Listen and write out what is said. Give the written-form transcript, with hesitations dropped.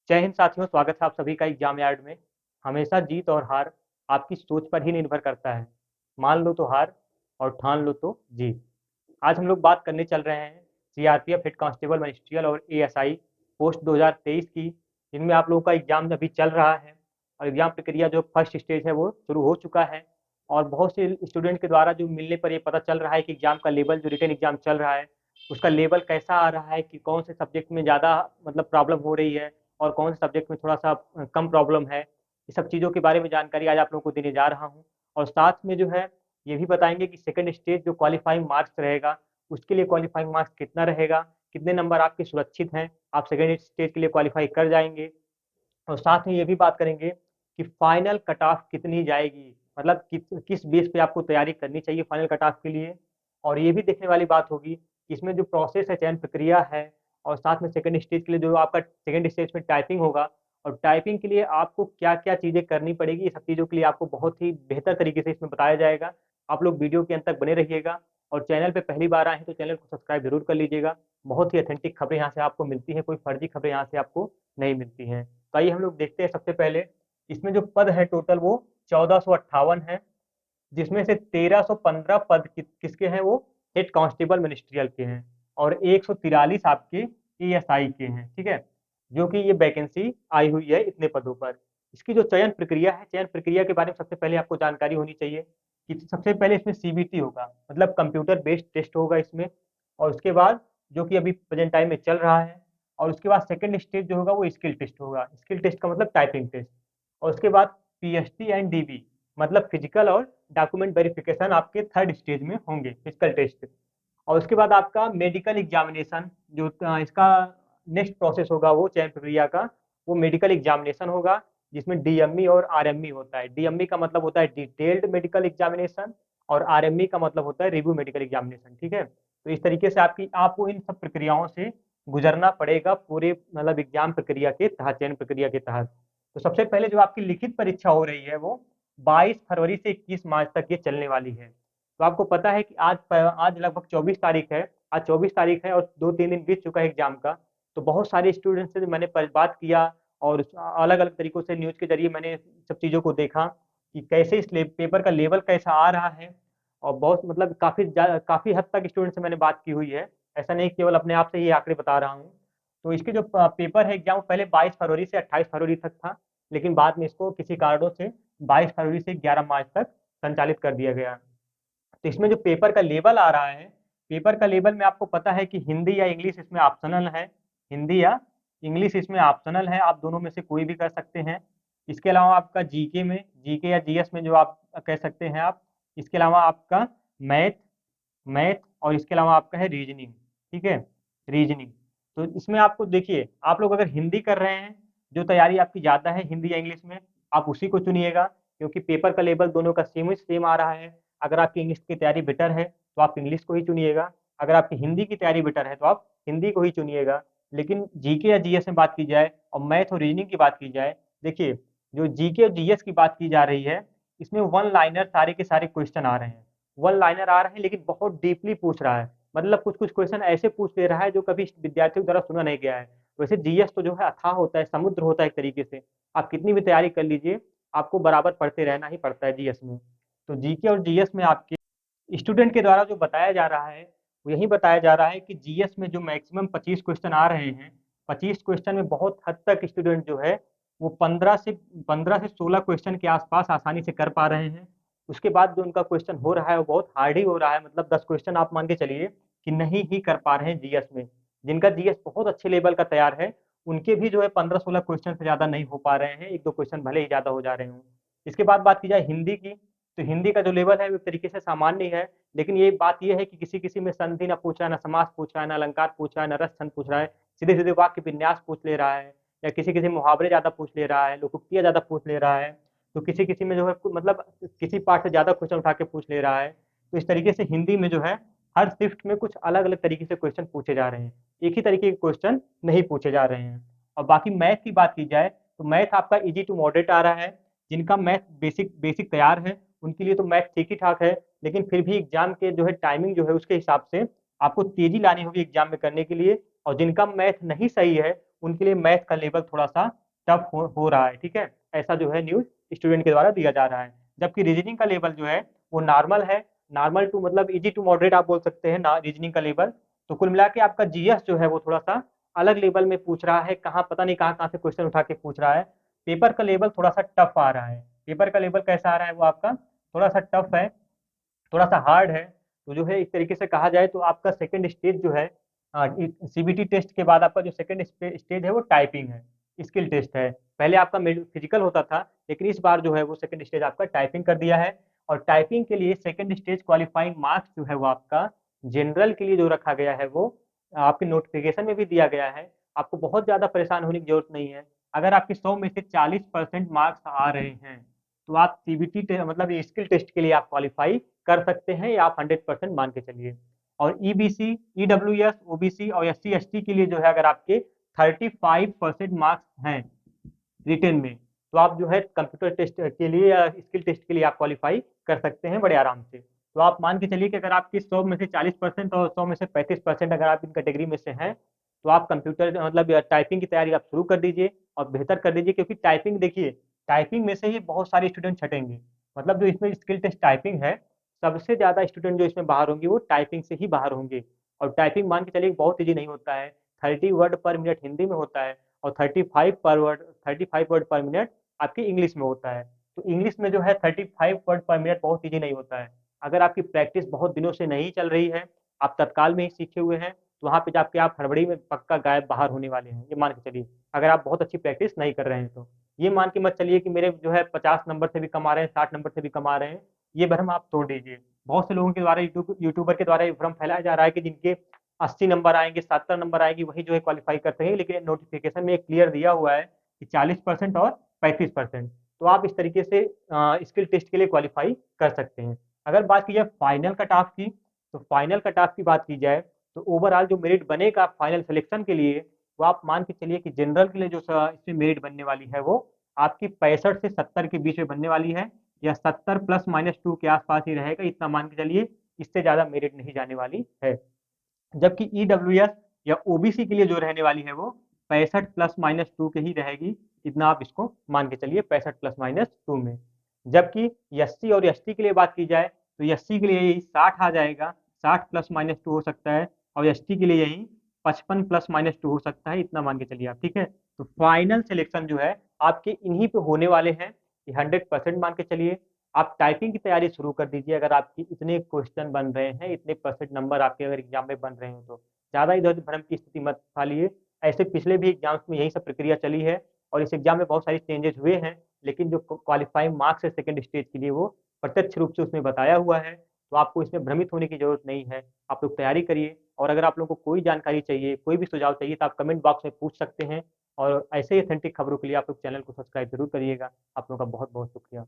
जय हिंद साथियों, स्वागत है आप सभी का एग्जाम यार्ड में। हमेशा जीत और हार आपकी सोच पर ही निर्भर करता है। मान लो तो हार और ठान लो तो जीत। आज हम लोग बात करने चल रहे हैं सीआरपीएफ हेड कांस्टेबल मिनिस्ट्रियल और एएसआई पोस्ट 2023 की, जिनमें आप लोगों का एग्जाम अभी चल रहा है। और एग्जाम प्रक्रिया जो फर्स्ट स्टेज है वो शुरू हो चुका है। और बहुत से स्टूडेंट के द्वारा जो मिलने पर ये पता चल रहा है कि एग्जाम का लेवल, जो रिटन एग्जाम चल रहा है उसका लेवल कैसा आ रहा है, कि कौन से सब्जेक्ट में ज़्यादा मतलब प्रॉब्लम हो रही है और कौन से सब्जेक्ट में थोड़ा सा कम प्रॉब्लम है। ये सब चीज़ों के बारे में जानकारी आज आप लोगों को देने जा रहा हूँ। और साथ में जो है ये भी बताएंगे कि सेकंड स्टेज जो क्वालिफाइंग मार्क्स रहेगा, उसके लिए क्वालिफाइंग मार्क्स कितना रहेगा, कितने नंबर आपके सुरक्षित हैं, आप सेकंड स्टेज के लिए क्वालिफाई कर जाएंगे। और साथ में ये भी बात करेंगे कि फाइनल कट ऑफ कितनी जाएगी, मतलब किस बेस पे आपको तैयारी करनी चाहिए फाइनल कट ऑफ के लिए। और ये भी देखने वाली बात होगी कि इसमें जो प्रोसेस है, चयन प्रक्रिया है, और साथ में सेकंड स्टेज के लिए जो आपका सेकंड स्टेज में टाइपिंग होगा, और टाइपिंग के लिए आपको क्या क्या चीज़ें करनी पड़ेगी, ये सब चीज़ों के लिए आपको बहुत ही बेहतर तरीके से इसमें बताया जाएगा। आप लोग वीडियो के अंत तक बने रहिएगा। और चैनल पे पहली बार आए हैं तो चैनल को सब्सक्राइब जरूर कर लीजिएगा। बहुत ही ऑथेंटिक खबरें यहाँ से आपको मिलती हैं, कोई फर्जी खबरें यहाँ से आपको नहीं मिलती हैं। तो आइए हम लोग देखते हैं। सबसे पहले इसमें जो पद है टोटल वो 1458 है, जिसमें से 1315 पद किसके हैं, वो हेड कांस्टेबल मिनिस्ट्रियल के हैं। और 143 आपके एएसआई के हैं, ठीक है। जो कि ये वैकेंसी आई हुई है इतने पदों पर। इसकी जो चयन प्रक्रिया है, चयन प्रक्रिया के बारे में सबसे पहले आपको जानकारी होनी चाहिए कि सबसे पहले इसमें सीबीटी होगा, मतलब कंप्यूटर बेस्ड टेस्ट होगा इसमें। और उसके बाद जो कि अभी प्रेजेंट टाइम में चल रहा है। और उसके बाद सेकंड स्टेज जो होगा वो स्किल टेस्ट होगा। स्किल टेस्ट का मतलब टाइपिंग टेस्ट। और उसके बाद पीएचटी एंड डीबी, मतलब फिजिकल और डॉक्यूमेंट वेरिफिकेशन आपके थर्ड स्टेज में होंगे, फिजिकल टेस्ट। और उसके बाद आपका मेडिकल एग्जामिनेशन, जो इसका नेक्स्ट प्रोसेस होगा वो चयन प्रक्रिया का, वो मेडिकल एग्जामिनेशन होगा, जिसमें डीएमई और आरएमई होता है। डीएमई का मतलब होता है डिटेल्ड मेडिकल एग्जामिनेशन, और आरएमई का मतलब होता है रिव्यू मेडिकल एग्जामिनेशन, ठीक है। तो इस तरीके से आपको इन सब प्रक्रियाओं से गुजरना पड़ेगा पूरे मतलब एग्जाम प्रक्रिया के तहत, चयन प्रक्रिया के तहत। तो सबसे पहले जो आपकी लिखित परीक्षा हो रही है वो 22 फरवरी से 21 मार्च तक ये चलने वाली है। तो आपको पता है कि आज लगभग 24 तारीख है। आज 24 तारीख है और 2-3 दिन बीत चुका है एग्जाम का। तो बहुत सारे स्टूडेंट्स से मैंने बात किया, और अलग अलग तरीकों से न्यूज के जरिए मैंने सब चीज़ों को देखा कि कैसे इस पेपर का लेवल कैसा आ रहा है। और बहुत मतलब काफ़ी हद तक स्टूडेंट से मैंने बात की हुई है। ऐसा नहीं केवल अपने आप से ही आंकड़े बता रहा हूँ। तो इसके जो पेपर है एग्जाम, पहले 22 फरवरी से 28 फरवरी तक था, लेकिन बाद में इसको किसी कारणों से 22 फरवरी से 11 मार्च तक संचालित कर दिया गया। तो इसमें जो पेपर का लेवल आ रहा है, पेपर का लेवल में आपको पता है कि हिंदी या इंग्लिश इसमें ऑप्शनल है। हिंदी या इंग्लिश इसमें ऑप्शनल है, आप दोनों में से कोई भी कर सकते हैं। इसके अलावा आपका जीके में, जीके या जीएस में जो आप कह सकते हैं आप। इसके अलावा आपका मैथ, मैथ और इसके अलावा आपका है रीजनिंग, ठीक है, रीजनिंग। तो इसमें आपको देखिए, आप लोग अगर हिंदी कर रहे हैं, जो तैयारी आपकी ज़्यादा है हिंदी या इंग्लिश में, आप उसी को चुनिएगा, क्योंकि पेपर का लेवल दोनों का सेम आ रहा है। अगर आपकी इंग्लिश की तैयारी बेटर है तो आप इंग्लिश को ही चुनिएगा। अगर आपकी हिंदी की तैयारी बेटर है तो आप हिंदी को ही चुनिएगा। लेकिन जीके या जीएस में बात की जाए और मैथ और रीजनिंग की बात की जाए, देखिए, जो जीके और जीएस की बात की जा रही है, इसमें वन लाइनर सारे के सारे क्वेश्चन आ रहे हैं। वन लाइनर आ रहे हैं लेकिन बहुत डीपली पूछ रहा है, मतलब कुछ कुछ क्वेश्चन ऐसे पूछ ले रहा है जो कभी विद्यार्थियों द्वारा सुना नहीं गया है। वैसे जीएस तो जो है अथाह होता है, समुद्र होता है एक तरीके से। आप कितनी भी तैयारी कर लीजिए, आपको बराबर पढ़ते रहना ही पड़ता है जीएस में। तो जीके और जीएस में आपके स्टूडेंट के द्वारा जो बताया जा रहा है, वो यही बताया जा रहा है कि जीएस में जो मैक्सिमम 25 क्वेश्चन आ रहे हैं, 25 क्वेश्चन में बहुत हद तक स्टूडेंट जो है वो 15 से 16 क्वेश्चन के आसपास आसानी से कर पा रहे हैं। उसके बाद जो उनका क्वेश्चन हो रहा है वो बहुत हार्ड ही हो रहा है, मतलब 10 क्वेश्चन आप मान के चलिए कि नहीं ही कर पा रहे हैं जीएस में। जिनका जीएस बहुत अच्छे लेवल का तैयार है, उनके भी जो है 15-16 क्वेश्चन से ज़्यादा नहीं हो पा रहे हैं, एक दो क्वेश्चन भले ही ज़्यादा हो जा रहे हों। इसके बाद बात की जाए हिंदी की, तो हिंदी का जो लेवल है वो एक तरीके से सामान्य ही है। लेकिन ये बात ये है कि किसी किसी में संधि ना पूछ रहा है, ना समास पूछ रहा है, ना अलंकार पूछ रहा है, ना रस छंद पूछ रहा है, सीधे सीधे वाक्य विन्यास पूछ ले रहा है, या किसी किसी मुहावरे ज्यादा पूछ ले रहा है, लोकोक्तियां ज्यादा पूछ ले रहा है। तो किसी किसी में जो है मतलब किसी पार्ट से ज्यादा क्वेश्चन उठा के पूछ ले रहा है। तो इस तरीके से हिंदी में जो है हर शिफ्ट में कुछ अलग अलग तरीके से क्वेश्चन पूछे जा रहे हैं, एक ही तरीके के क्वेश्चन नहीं पूछे जा रहे हैं। और बाकी मैथ की बात की जाए तो मैथ आपका इजी टू मॉडरेट आ रहा है। जिनका मैथ बेसिक बेसिक तैयार है उनके लिए तो मैथ ठीक ही ठाक है, लेकिन फिर भी एग्जाम के जो है टाइमिंग जो है उसके हिसाब से आपको तेजी लानी होगी एग्जाम में करने के लिए। और जिनका मैथ नहीं सही है उनके लिए मैथ का लेवल थोड़ा सा टफ हो रहा है, ठीक है। ऐसा जो है न्यूज़ स्टूडेंट के द्वारा दिया जा रहा है। जबकि रीजनिंग का लेवल जो है वो नॉर्मल है, नॉर्मल टू मतलब इजी टू मॉडरेट आप बोल सकते हैं ना रीजनिंग का लेवल। तो कुल मिला के आपका जीएस जो है वो थोड़ा सा अलग लेवल में पूछ रहा है, कहाँ पता नहीं कहाँ कहाँ से क्वेश्चन उठा के पूछ रहा है। पेपर का लेवल थोड़ा सा टफ आ रहा है। पेपर का लेवल कैसा आ रहा है वो आपका थोड़ा सा टफ है, थोड़ा सा हार्ड है। तो जो है एक तरीके से कहा जाए तो आपका सेकंड स्टेज जो है सीबीटी टेस्ट के बाद आपका जो सेकंड स्टेज है वो टाइपिंग है, स्किल टेस्ट है। पहले आपका फिजिकल होता था, लेकिन इस बार जो है वो सेकंड स्टेज आपका टाइपिंग कर दिया है। और टाइपिंग के लिए सेकंड स्टेज क्वालिफाइंग मार्क्स जो है वो आपका जनरल के लिए जो रखा गया है वो आपके नोटिफिकेशन में भी दिया गया है। आपको बहुत ज्यादा परेशान होने की जरूरत नहीं है। अगर आपके 100 में से 40% मार्क्स आ रहे हैं तो आप सीबीटी मतलब ये स्किल टेस्ट के लिए आप क्वालिफाई कर सकते हैं, या आप 100% मान के चलिए। और ईबीसी, ईडब्ल्यूएस, ओबीसी और एससी एसटी के लिए जो है अगर आपके 35% मार्क्स हैं रिटेन में, तो आप जो है कंप्यूटर टेस्ट के लिए या स्किल टेस्ट के लिए आप क्वालिफाई कर सकते हैं बड़े आराम से। तो आप मान के चलिए कि अगर आपके 100 में से 40% और 100 में से 35% अगर आप इन कैटेगरी में से हैं, तो आप कंप्यूटर मतलब टाइपिंग की तैयारी आप शुरू कर दीजिए और बेहतर कर दीजिए। क्योंकि टाइपिंग देखिए, टाइपिंग में से ही बहुत सारे स्टूडेंट छटेंगे। मतलब जो इसमें स्किल टेस्ट टाइपिंग है, सबसे ज़्यादा स्टूडेंट जो इसमें बाहर होंगे वो टाइपिंग से ही बाहर होंगे। और टाइपिंग मान के चलिए बहुत ईजी नहीं होता है। 30 वर्ड पर मिनट हिंदी में होता है और 35 वर्ड पर मिनट आपकी इंग्लिश में होता है। तो इंग्लिश में जो है 35 वर्ड पर मिनट बहुत ईजी नहीं होता है। अगर आपकी प्रैक्टिस बहुत दिनों से नहीं चल रही है, आप तत्काल में ही सीखे हुए हैं, तो वहाँ पे जाके आप हड़बड़ी में पक्का गायब बाहर होने वाले हैं, ये मान के चलिए। अगर आप बहुत अच्छी प्रैक्टिस नहीं कर रहे हैं तो ये मान के मत चलिए कि मेरे जो है 50 नंबर से भी कम आ रहे हैं, 60 नंबर से भी कम आ रहे हैं। ये भ्रम आप तोड़ दीजिए। बहुत से लोगों के द्वारा यूट्यूबर के द्वारा ये भ्रम फैलाया जा रहा है कि जिनके 80 नंबर आएंगे, 70 नंबर आएंगे, वही जो है क्वालिफाई करते हैं। लेकिन नोटिफिकेशन में क्लियर दिया हुआ है कि 40% और 35%। तो आप इस तरीके से स्किल टेस्ट के लिए क्वालिफाई कर सकते हैं। अगर बात की जाए फाइनल कट ऑफ की, तो फाइनल कट ऑफ की बात की जाए तो ओवरऑल जो मेरिट बनेगा फाइनल सिलेक्शन के लिए, वो आप मान के चलिए कि जनरल के लिए जो इसमें मेरिट बनने वाली है वो आपकी 65 से 70 के बीच में बनने वाली है, या 70 +-2 के आसपास ही रहेगा, इतना मान के चलिए। इससे ज़्यादा मेरिट नहीं जाने वाली है। जबकि ईडब्ल्यूएस या ओबीसी के लिए जो रहने वाली है वो 65 +-2 के ही रहेगी। इतना आप इसको मान के चलिए 65 +-2 में। जबकि एससी और एसटी के लिए बात की जाए तो एससी के लिए यही 60 आ जाएगा, 60 +-2 हो सकता है। और एसटी के लिए यही 55 +-2 हो सकता है, इतना मान के चलिए आप, ठीक है। तो फाइनल सिलेक्शन जो है आपके इन्हीं पे होने वाले हैं, 100% मान के चलिए। आप टाइपिंग की तैयारी शुरू कर दीजिए। अगर आपकी इतने क्वेश्चन बन रहे हैं, इतने परसेंट नंबर आपके अगर एग्जाम में बन रहे हैं, तो ज़्यादा इधर भ्रम की स्थिति मत पालिए। ऐसे पिछले भी एग्जाम्स में यही सब प्रक्रिया चली है और इस एग्जाम में बहुत सारी चेंजेस हुए हैं। लेकिन जो क्वालिफाइंग मार्क्स है सेकंड स्टेज के लिए, वो प्रत्यक्ष रूप से उसमें बताया हुआ है। तो आपको इसमें भ्रमित होने की जरूरत नहीं है। आप लोग तैयारी करिए, और अगर आप लोगों को कोई जानकारी चाहिए, कोई भी सुझाव चाहिए, तो आप कमेंट बॉक्स में पूछ सकते हैं। और ऐसे ही ऑथेंटिक खबरों के लिए आप लोग चैनल को सब्सक्राइब जरूर करिएगा। आप लोगों का बहुत बहुत शुक्रिया।